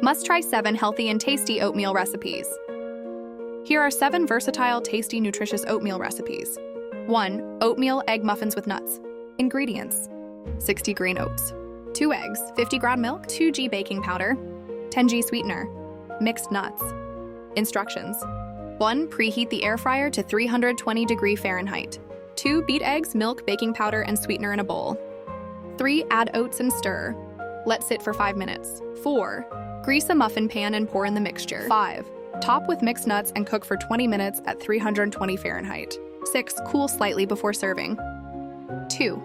Must try 7 healthy and tasty oatmeal recipes. Here are 7 versatile, tasty, nutritious oatmeal recipes. 1. Oatmeal egg muffins with nuts. Ingredients: 60 green oats, 2 eggs, 50-gram milk, 2g baking powder, 10g sweetener, mixed nuts. Instructions: 1. Preheat the air fryer to 320 Fahrenheit. 2. Beat eggs, milk, baking powder, and sweetener in a bowl. 3. Add oats and stir. Let sit for 5 minutes. 4. Grease a muffin pan and pour in the mixture. 5. Top with mixed nuts and cook for 20 minutes at 320 Fahrenheit. 6. Cool slightly before serving. 2.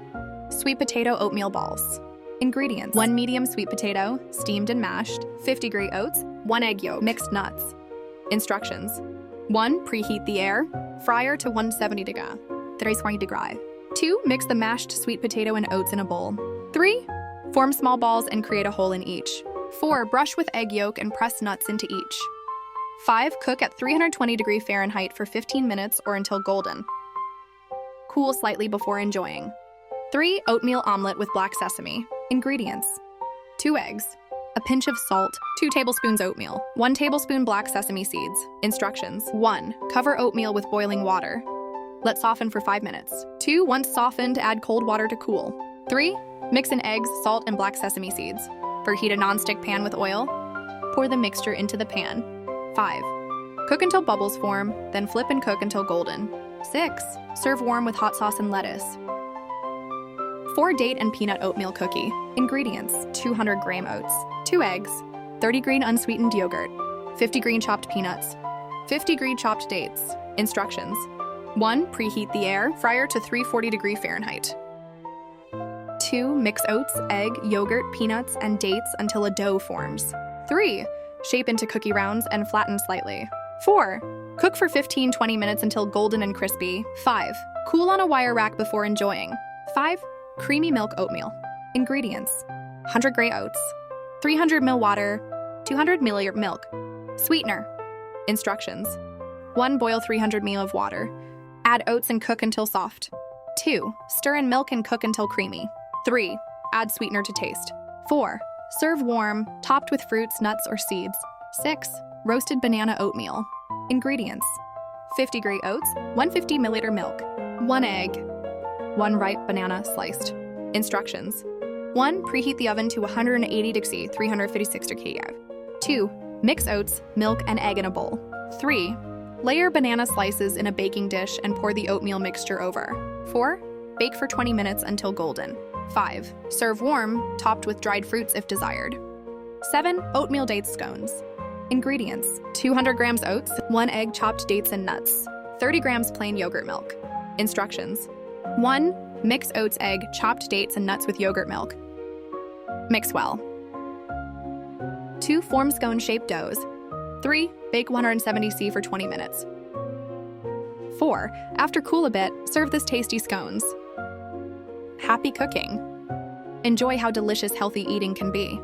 Sweet potato oatmeal balls. Ingredients: 1 medium sweet potato, steamed and mashed, 50-gram oats, 1 egg yolk, mixed nuts. Instructions: 1. Preheat the air fryer to 320 degrees. 2. Mix the mashed sweet potato and oats in a bowl. 3. Form small balls and create a hole in each. 4. Brush with egg yolk and press nuts into each. 5. Cook at 320 Fahrenheit for 15 minutes or until golden. Cool slightly before enjoying. 3. Oatmeal omelet with black sesame. Ingredients: 2 eggs, a pinch of salt, 2 tablespoons oatmeal, 1 tablespoon black sesame seeds. Instructions: 1. Cover oatmeal with boiling water. Let soften for 5 minutes. 2. Once softened, add cold water to cool. 3. Mix in eggs, salt, and black sesame seeds. Preheat a nonstick pan with oil. Pour the mixture into the pan. 5. Cook until bubbles form, then flip and cook until golden. 6. Serve warm with hot sauce and lettuce. 4. Date and peanut oatmeal cookie. Ingredients: 200-gram oats, 2 eggs, 30-gram unsweetened yogurt, 50-gram chopped peanuts, 50-gram chopped dates. Instructions: 1. Preheat the air fryer to 340 Fahrenheit. 2. Mix oats, egg, yogurt, peanuts, and dates until a dough forms. 3. Shape into cookie rounds and flatten slightly. 4. Cook for 15-20 minutes until golden and crispy. 5. Cool on a wire rack before enjoying. 5. Creamy milk oatmeal. Ingredients: 100-gram oats, 300 ml water, 200 ml milk. Sweetener. Instructions: 1. Boil 300 ml of water. Add oats and cook until soft. 2. Stir in milk and cook until creamy. 3. Add sweetener to taste. 4. Serve warm, topped with fruits, nuts, or seeds. 6. Roasted banana oatmeal. Ingredients: 50-gram oats, 150 ml milk, 1 egg, 1 ripe banana sliced. Instructions: 1. Preheat the oven to 180 degrees, 356 degrees. 2. Mix oats, milk, and egg in a bowl. 3. Layer banana slices in a baking dish and pour the oatmeal mixture over. 4. Bake for 20 minutes until golden. 5. Serve warm, topped with dried fruits if desired. 7. Oatmeal dates scones. Ingredients: 200 grams oats, 1 egg, chopped dates and nuts, 30 grams plain yogurt milk. Instructions: 1. Mix oats, egg, chopped dates, and nuts with yogurt milk. Mix well. 2. Form scone-shaped doughs. 3. Bake 170 degrees for 20 minutes. 4. After cool a bit, serve this tasty scones. Happy cooking! Enjoy how delicious healthy eating can be.